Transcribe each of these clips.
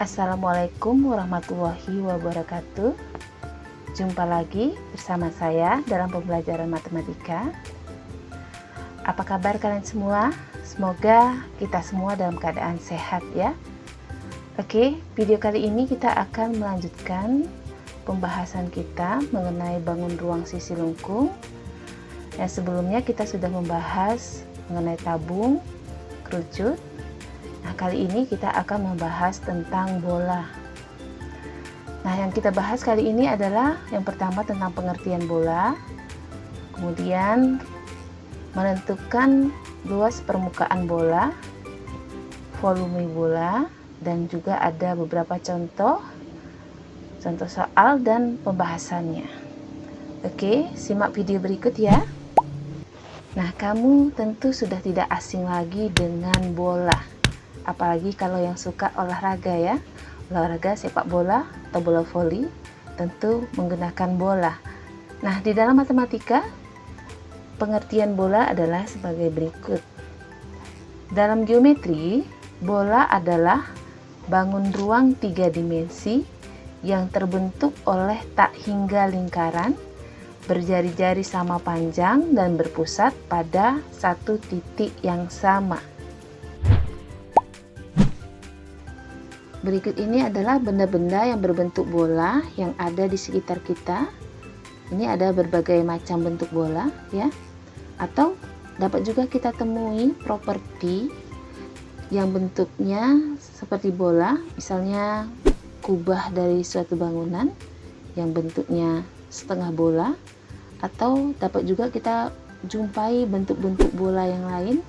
Assalamualaikum warahmatullahi wabarakatuh. Jumpa lagi bersama saya dalam pembelajaran matematika. Apa kabar kalian semua? Semoga kita semua dalam keadaan sehat ya. Oke, video kali ini kita akan melanjutkan pembahasan kita mengenai bangun ruang sisi lengkung. Yang sebelumnya kita sudah membahas mengenai tabung, kerucut. Nah, kali ini kita akan membahas tentang bola. Nah, yang kita bahas kali ini adalah yang pertama tentang pengertian bola, kemudian menentukan luas permukaan bola, volume bola, dan juga ada beberapa contoh soal dan pembahasannya. Oke, simak video berikut ya. Nah, kamu tentu sudah tidak asing lagi dengan bola. Apalagi kalau yang suka olahraga ya, olahraga sepak bola atau bola voli tentu menggunakan bola. Nah, di dalam matematika pengertian bola adalah sebagai berikut. Dalam geometri, bola adalah bangun ruang 3 dimensi yang terbentuk oleh tak hingga lingkaran berjari-jari sama panjang dan berpusat pada satu titik yang sama. Berikut ini adalah benda-benda yang berbentuk bola yang ada di sekitar kita. Ini ada berbagai macam bentuk bola ya. Atau dapat juga kita temui properti yang bentuknya seperti bola, misalnya kubah dari suatu bangunan yang bentuknya setengah bola, atau dapat juga kita jumpai bentuk-bentuk bola yang lain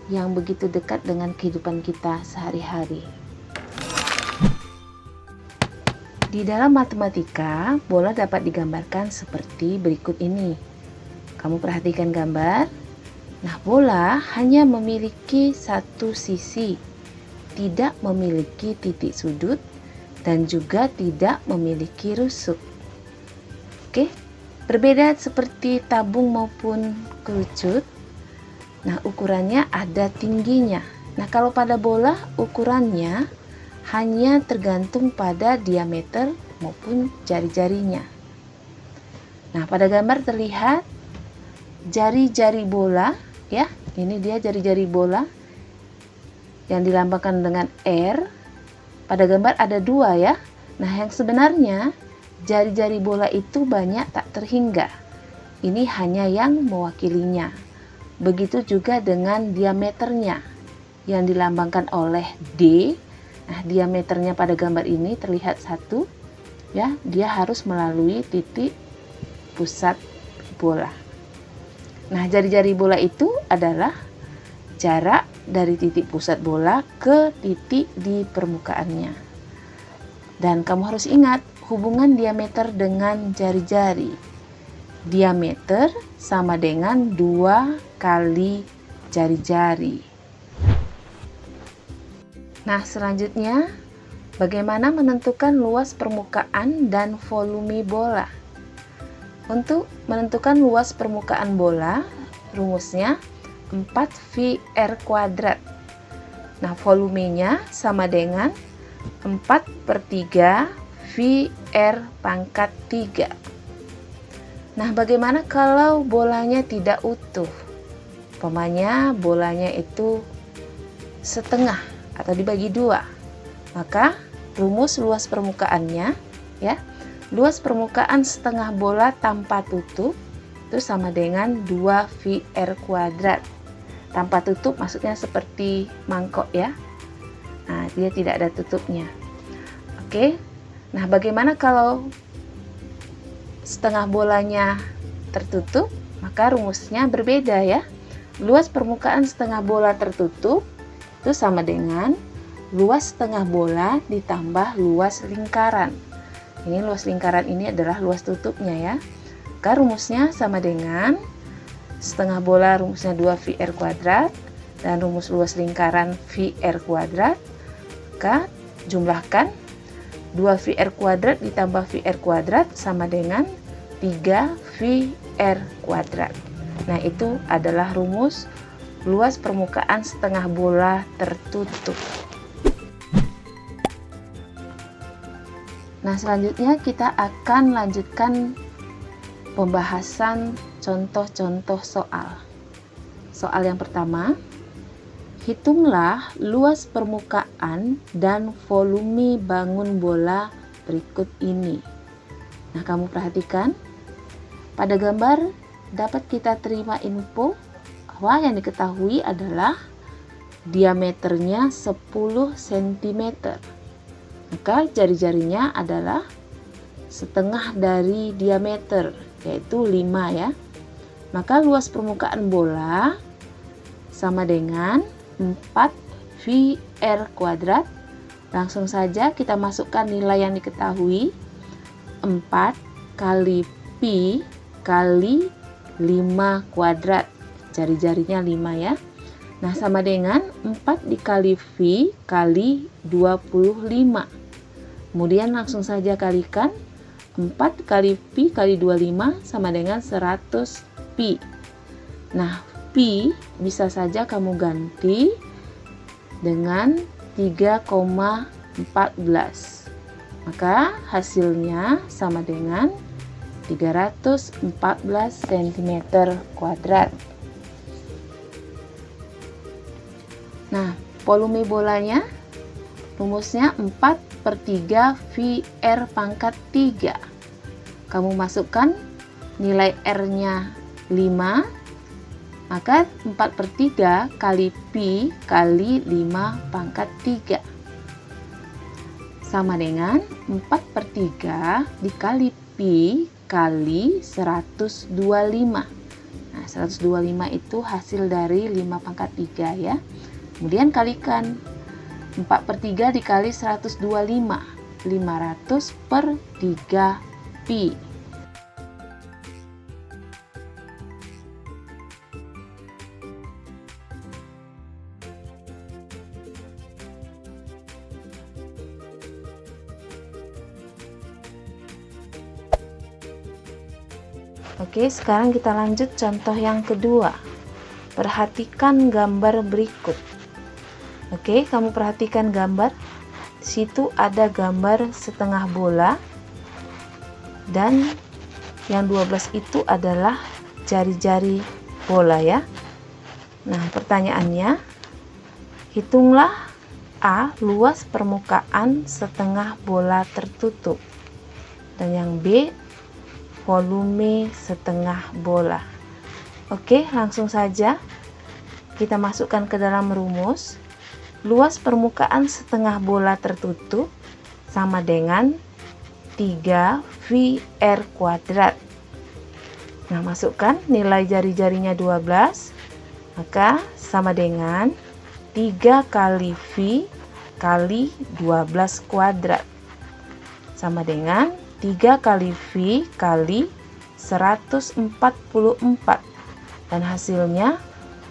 yang begitu dekat dengan kehidupan kita sehari-hari. Di dalam matematika, bola dapat digambarkan seperti berikut ini. Kamu perhatikan gambar. Nah, bola hanya memiliki satu sisi, tidak memiliki titik sudut, dan juga tidak memiliki rusuk. Oke, berbeda seperti tabung maupun kerucut. Nah, ukurannya ada tingginya. Nah, kalau pada bola, ukurannya hanya tergantung pada diameter maupun jari-jarinya. Nah, pada gambar terlihat jari-jari bola ya. Ini dia jari-jari bola yang dilambangkan dengan R. Pada gambar ada 2 ya. Nah, yang sebenarnya jari-jari bola itu banyak tak terhingga. Ini hanya yang mewakilinya. Begitu juga dengan diameternya yang dilambangkan oleh D. Nah, diameternya pada gambar ini terlihat 1 ya, dia harus melalui titik pusat bola. Nah, jari-jari bola itu adalah jarak dari titik pusat bola ke titik di permukaannya. Dan kamu harus ingat hubungan diameter dengan jari-jari. Diameter sama dengan 2 kali jari-jari. Nah, selanjutnya, bagaimana menentukan luas permukaan dan volume bola? Untuk menentukan luas permukaan bola, rumusnya 4VR². Nah, volumenya sama dengan 4/3 VR⁻3. Nah, bagaimana kalau bolanya tidak utuh? Umpamanya bolanya itu setengah atau dibagi 2, maka rumus luas permukaannya ya, luas permukaan setengah bola tanpa tutup itu sama dengan 2VR². Tanpa tutup maksudnya seperti mangkok ya. Nah, dia tidak ada tutupnya. Oke. Nah, bagaimana kalau setengah bolanya tertutup? Maka rumusnya berbeda ya. Luas permukaan setengah bola tertutup itu sama dengan luas setengah bola ditambah luas lingkaran. Ini luas lingkaran ini adalah luas tutupnya ya. Maka rumusnya sama dengan setengah bola rumusnya 2VR² dan rumus luas lingkaran VR². Maka jumlahkan 2VR² ditambah VR² sama dengan 3VR². Nah, itu adalah rumus luas permukaan setengah bola tertutup. Nah, selanjutnya kita akan lanjutkan pembahasan contoh-contoh soal. Soal yang pertama, hitunglah luas permukaan dan volume bangun bola berikut ini. Nah, kamu perhatikan, pada gambar dapat kita terima info bahwa yang diketahui adalah diameternya 10 cm. Maka jari-jarinya adalah setengah dari diameter, yaitu 5 ya. Maka luas permukaan bola sama dengan 4 VR kuadrat. Langsung saja kita masukkan nilai yang diketahui, 4 kali Pi kali 5 kuadrat. Jari-jarinya 5 ya. Nah, sama dengan 4 dikali V kali 25. Kemudian langsung saja kalikan, 4 kali Pi kali 25 sama dengan 100 Pi. Nah, Pi bisa saja kamu ganti dengan 3,14. Maka hasilnya sama dengan 314 cm kuadrat. Nah, volume bolanya rumusnya 4/3 VR pangkat 3. Kamu masukkan nilai R-nya 5, maka 4/3 kali Pi kali 5 pangkat 3 sama dengan 4/3 dikali Pi kali 125. Nah, 125 itu hasil dari 5 pangkat 3 ya. Kemudian kalikan 4/3 dikali 125, 500/3 Pi. Oke, sekarang kita lanjut contoh yang kedua. Perhatikan gambar berikut. Oke, kamu perhatikan gambar. Di situ ada gambar setengah bola dan yang 12 itu adalah jari-jari bola ya. Nah, pertanyaannya, hitunglah A, luas permukaan setengah bola tertutup, dan yang B, volume setengah bola. Oke, langsung saja kita masukkan ke dalam rumus. Luas permukaan setengah bola tertutup sama dengan 3 VR kuadrat. Nah, masukkan nilai jari-jarinya 12, maka sama dengan 3 kali V kali 12 kuadrat sama dengan 3 kali V kali 144, dan hasilnya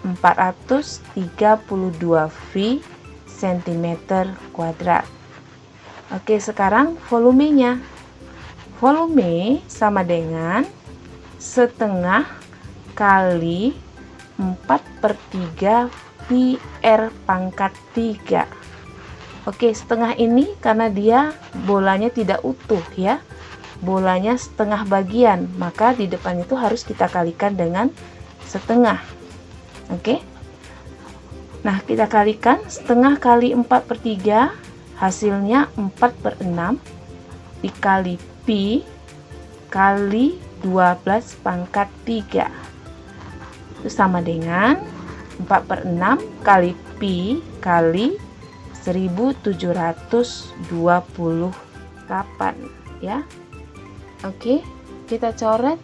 432 V cm kuadrat. Oke, sekarang volumenya. Volume sama dengan setengah kali 4/3 VR pangkat 3. Oke, setengah ini karena dia bolanya tidak utuh ya. Bolanya setengah bagian, maka di depan itu harus kita kalikan dengan setengah. Oke. Nah, kita kalikan setengah kali 4/3, hasilnya 4/6 dikali Pi kali 12 pangkat 3. Itu sama dengan 4/6 kali Pi kali 1728 ya. Oke, kita coret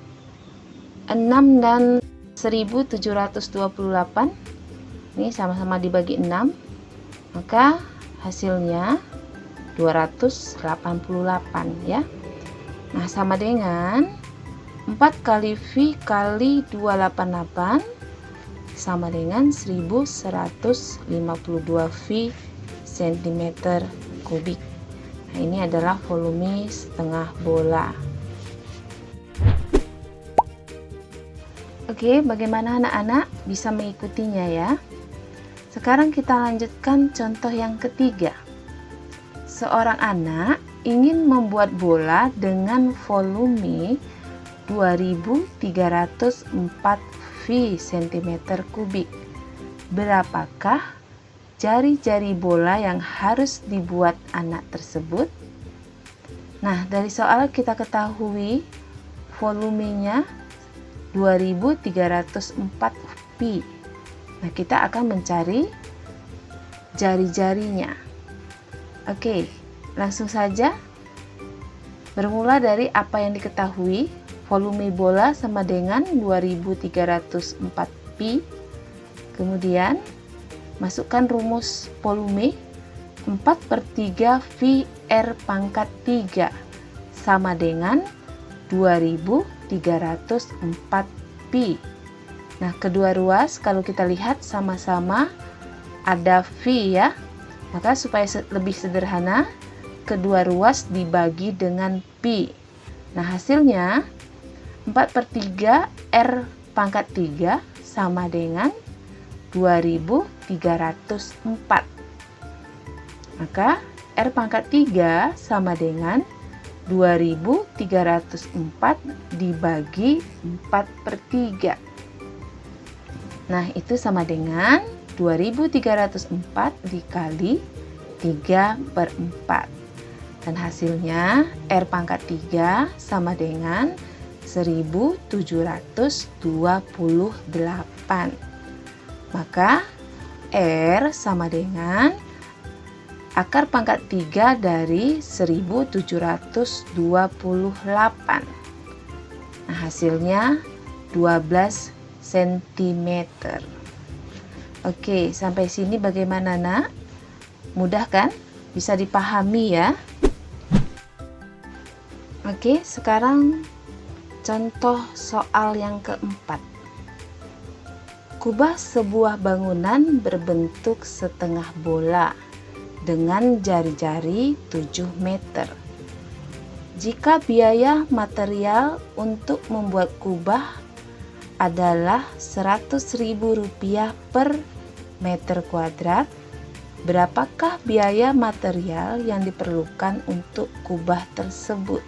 6 dan 1728. Ini sama-sama dibagi 6, maka hasilnya 288 ya. Nah, sama dengan 4 kali V kali 288 sama dengan 1152 V cm kubik. Nah, ini adalah volume setengah bola. Oke, bagaimana anak-anak bisa mengikutinya ya? Sekarang kita lanjutkan contoh yang ketiga. Seorang anak ingin membuat bola dengan volume 2304 V cm kubik. Berapakah jari-jari bola yang harus dibuat anak tersebut? Nah, dari soal kita ketahui volumenya 2304 V. Nah, kita akan mencari jari-jarinya. Oke, langsung saja. Bermula dari apa yang diketahui, volume bola sama dengan 2304 pi. Kemudian masukkan rumus volume 4/3 V R pangkat 3 sama dengan 2304 pi. Nah, kedua ruas kalau kita lihat sama-sama ada V ya. Maka supaya lebih sederhana, kedua ruas dibagi dengan pi. Nah, hasilnya 4/3 R pangkat 3 sama dengan 2304. Maka R pangkat 3 sama dengan 2304 dibagi 4/3. Nah, itu sama dengan 2304 dikali 3/4. Dan hasilnya R pangkat 3 sama dengan 1728. Maka R sama dengan akar pangkat 3 dari 1728. Nah, hasilnya 12 cm. Oke, sampai sini bagaimana, Nak? Mudah kan? Bisa dipahami ya? Oke, sekarang contoh soal yang keempat. Kubah sebuah bangunan berbentuk setengah bola dengan jari-jari 7 meter. Jika biaya material untuk membuat kubah adalah Rp100.000 per meter kuadrat, berapakah biaya material yang diperlukan untuk kubah tersebut?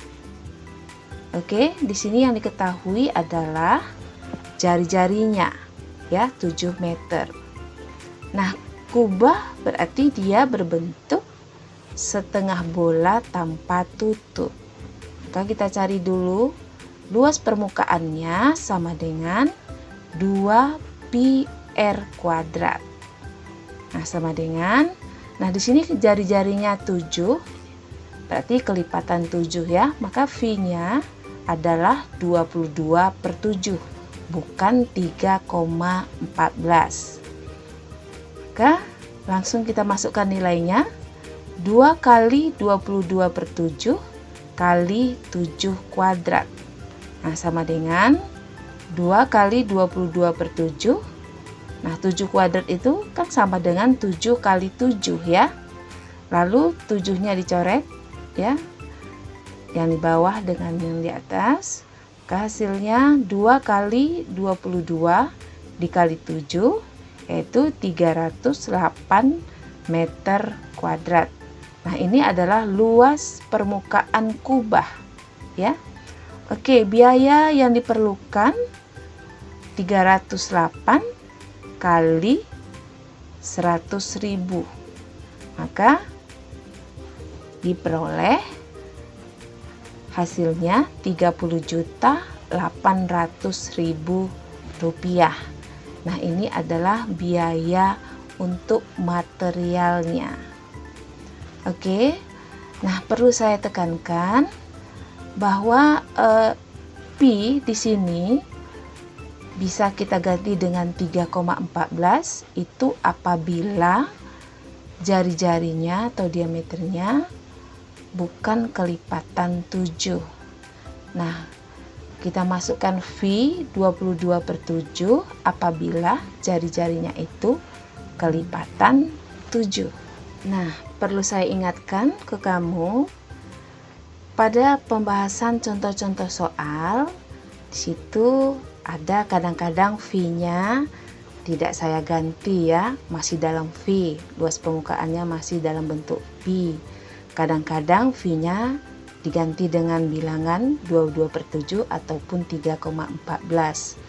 Oke, di sini yang diketahui adalah jari-jarinya ya, 7 meter. Nah, kubah berarti dia berbentuk setengah bola tanpa tutup. Maka kita cari dulu luas permukaannya sama dengan 2 pi r kuadrat. Nah, sama dengan, nah di sini jari-jarinya 7, berarti kelipatan 7 ya, maka V-nya adalah 22/7, bukan 3,14. Maka langsung kita masukkan nilainya, 2 kali 22/7 kali 7 kuadrat. Nah, sama dengan 2 kali 22/7. Nah, 7 kuadrat itu kan sama dengan 7 kali 7 ya. Lalu 7-nya dicoret ya, yang di bawah dengan yang di atas. Hasilnya 2 kali 22 dikali 7, yaitu 308 meter kuadrat. Nah, ini adalah luas permukaan kubah ya. Oke, biaya yang diperlukan 308 kali 100.000. Maka diperoleh hasilnya Rp30.800.000. Nah, ini adalah biaya untuk materialnya. Oke. Nah, perlu saya tekankan bahwa pi di sini bisa kita ganti dengan 3,14 itu apabila jari-jarinya atau diameternya bukan kelipatan 7. Nah, kita masukkan V 22/7 apabila jari-jarinya itu kelipatan 7. Nah, perlu saya ingatkan ke kamu pada pembahasan contoh-contoh soal, di situ ada kadang-kadang V-nya tidak saya ganti ya, masih dalam V, luas permukaannya masih dalam bentuk pi. Kadang-kadang V-nya diganti dengan bilangan 22/7 ataupun 3,14.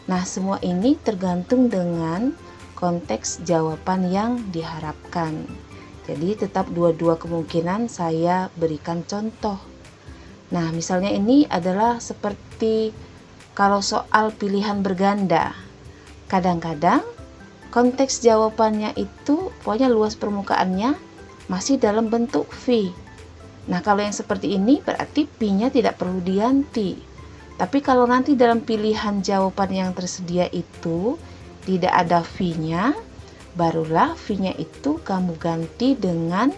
Nah, semua ini tergantung dengan konteks jawaban yang diharapkan. Jadi tetap dua-dua kemungkinan saya berikan contoh. Nah, misalnya ini adalah seperti kalau soal pilihan berganda. Kadang-kadang konteks jawabannya itu pokoknya luas permukaannya masih dalam bentuk V. Nah, kalau yang seperti ini berarti P-nya tidak perlu diganti. Tapi kalau nanti dalam pilihan jawaban yang tersedia itu tidak ada V-nya, barulah V-nya itu kamu ganti dengan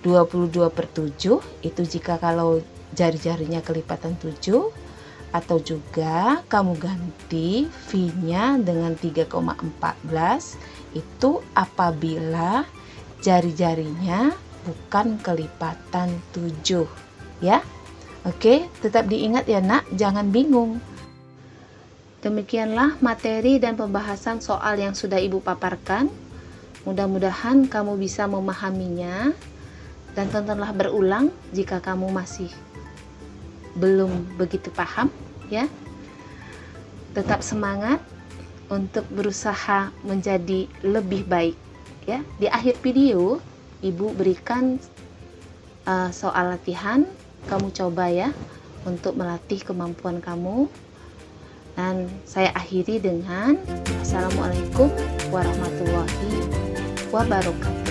22/7, itu jika kalau jari-jarinya kelipatan 7, atau juga kamu ganti V-nya dengan 3,14, itu apabila jari-jarinya bukan kelipatan 7 ya. Oke, tetap diingat ya nak, jangan bingung. Demikianlah materi dan pembahasan soal yang sudah Ibu paparkan. Mudah-mudahan kamu bisa memahaminya, dan tontonlah berulang jika kamu masih belum begitu paham ya. Tetap semangat untuk berusaha menjadi lebih baik ya. Di akhir video Ibu berikan soal latihan, kamu coba ya untuk melatih kemampuan kamu. Dan saya akhiri dengan Assalamualaikum warahmatullahi wabarakatuh.